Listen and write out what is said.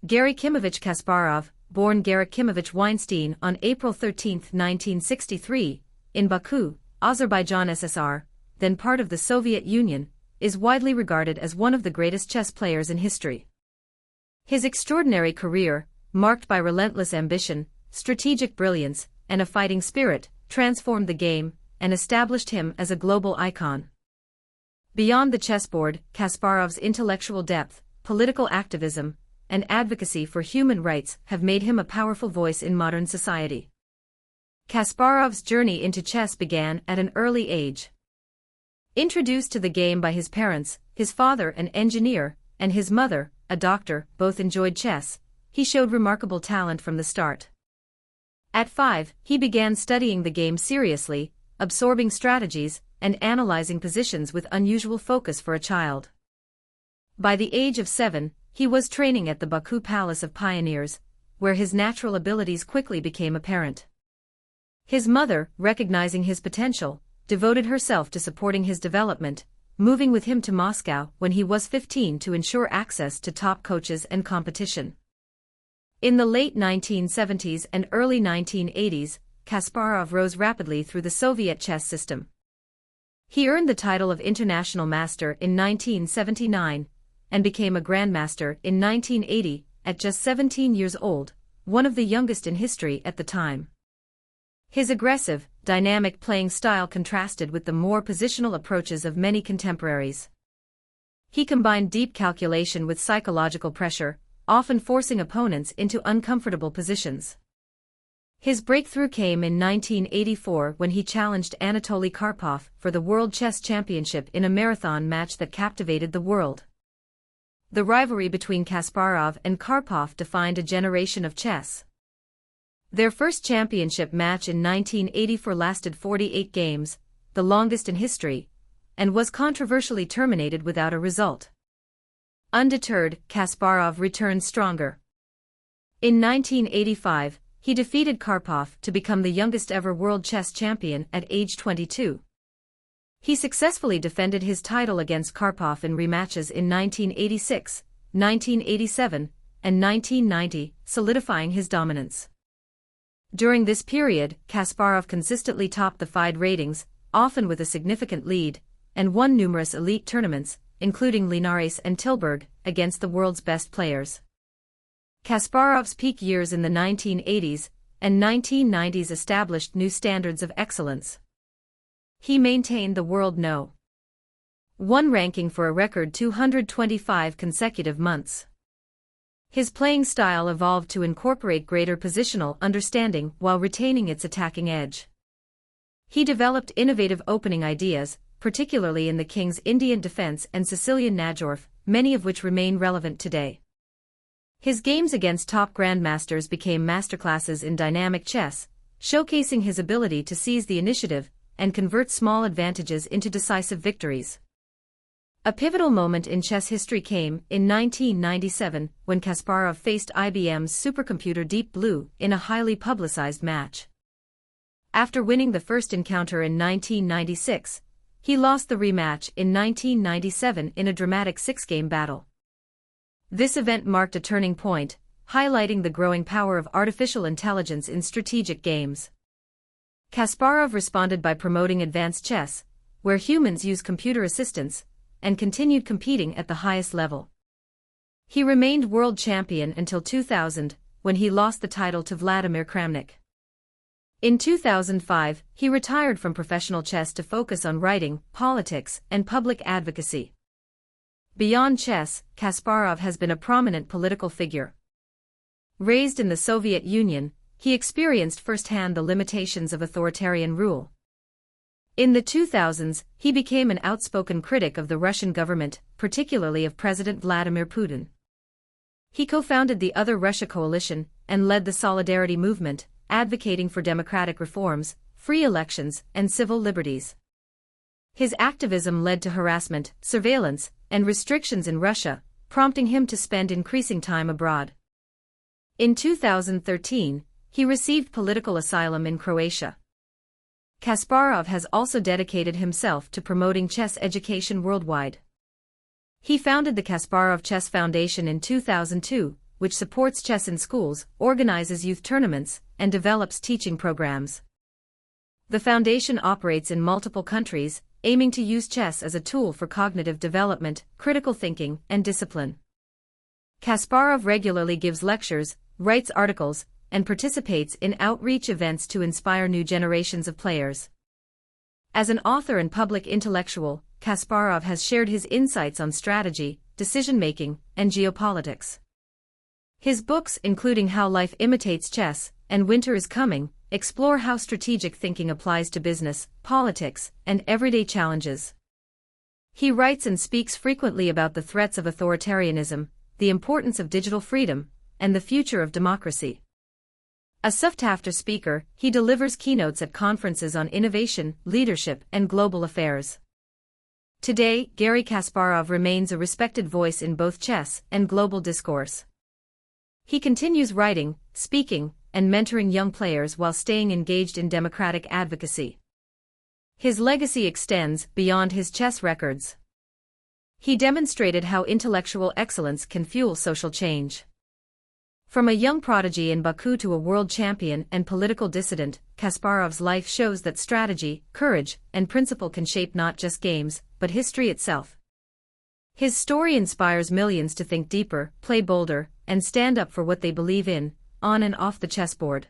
Garry Kasparov, born Garry Weinstein on April 13, 1963, in Baku, Azerbaijan SSR, then part of the Soviet Union, is widely regarded as one of the greatest chess players in history. His extraordinary career, marked by relentless ambition, strategic brilliance, and a fighting spirit, transformed the game and established him as a global icon. Beyond the chessboard, Kasparov's intellectual depth, political activism, and advocacy for human rights have made him a powerful voice in modern society. Kasparov's journey into chess began at an early age. Introduced to the game by his parents, his father an engineer, and his mother, a doctor, both enjoyed chess, he showed remarkable talent from the start. At 5, he began studying the game seriously, absorbing strategies, and analyzing positions with unusual focus for a child. By the age of 7, he was training at the Baku Palace of Pioneers, where his natural abilities quickly became apparent. His mother, recognizing his potential, devoted herself to supporting his development, moving with him to Moscow when he was 15 to ensure access to top coaches and competition. In the late 1970s and early 1980s, Kasparov rose rapidly through the Soviet chess system. He earned the title of International Master in 1979, and became a grandmaster in 1980, at just 17 years old, one of the youngest in history at the time. His aggressive, dynamic playing style contrasted with the more positional approaches of many contemporaries. He combined deep calculation with psychological pressure, often forcing opponents into uncomfortable positions. His breakthrough came in 1984 when he challenged Anatoly Karpov for the World Chess Championship in a marathon match that captivated the world. The rivalry between Kasparov and Karpov defined a generation of chess. Their first championship match in 1984 lasted 48 games, the longest in history, and was controversially terminated without a result. Undeterred, Kasparov returned stronger. In 1985, he defeated Karpov to become the youngest ever world chess champion at age 22. He successfully defended his title against Karpov in rematches in 1986, 1987, and 1990, solidifying his dominance. During this period, Kasparov consistently topped the FIDE ratings, often with a significant lead, and won numerous elite tournaments, including Linares and Tilburg, against the world's best players. Kasparov's peak years in the 1980s and 1990s established new standards of excellence. He maintained the world No. 1 ranking for a record 225 consecutive months. His playing style evolved to incorporate greater positional understanding while retaining its attacking edge. He developed innovative opening ideas, particularly in the King's Indian Defense and Sicilian Najorf, many of which remain relevant today. His games against top grandmasters became masterclasses in dynamic chess, showcasing his ability to seize the initiative and convert small advantages into decisive victories. A pivotal moment in chess history came in 1997 when Kasparov faced IBM's supercomputer Deep Blue in a highly publicized match. After winning the first encounter in 1996, he lost the rematch in 1997 in a dramatic 6-game battle. This event marked a turning point, highlighting the growing power of artificial intelligence in strategic games. Kasparov responded by promoting advanced chess, where humans use computer assistance, and continued competing at the highest level. He remained world champion until 2000, when he lost the title to Vladimir Kramnik. In 2005, he retired from professional chess to focus on writing, politics, and public advocacy. Beyond chess, Kasparov has been a prominent political figure. Raised in the Soviet Union, he experienced firsthand the limitations of authoritarian rule. In the 2000s, he became an outspoken critic of the Russian government, particularly of President Vladimir Putin. He co-founded the Other Russia Coalition and led the Solidarity movement, advocating for democratic reforms, free elections, and civil liberties. His activism led to harassment, surveillance, and restrictions in Russia, prompting him to spend increasing time abroad. In 2013, he received political asylum in Croatia. Kasparov has also dedicated himself to promoting chess education worldwide. He founded the Kasparov Chess Foundation in 2002, which supports chess in schools, organizes youth tournaments, and develops teaching programs. The foundation operates in multiple countries, aiming to use chess as a tool for cognitive development, critical thinking, and discipline. Kasparov regularly gives lectures, writes articles, and participates in outreach events to inspire new generations of players. As an author and public intellectual, Kasparov has shared his insights on strategy, decision-making, and geopolitics. His books, including How Life Imitates Chess and Winter is Coming, explore how strategic thinking applies to business, politics, and everyday challenges. He writes and speaks frequently about the threats of authoritarianism, the importance of digital freedom, and the future of democracy. A sought-after speaker, he delivers keynotes at conferences on innovation, leadership, and global affairs. Today, Garry Kasparov remains a respected voice in both chess and global discourse. He continues writing, speaking, and mentoring young players while staying engaged in democratic advocacy. His legacy extends beyond his chess records. He demonstrated how intellectual excellence can fuel social change. From a young prodigy in Baku to a world champion and political dissident, Kasparov's life shows that strategy, courage, and principle can shape not just games, but history itself. His story inspires millions to think deeper, play bolder, and stand up for what they believe in, on and off the chessboard.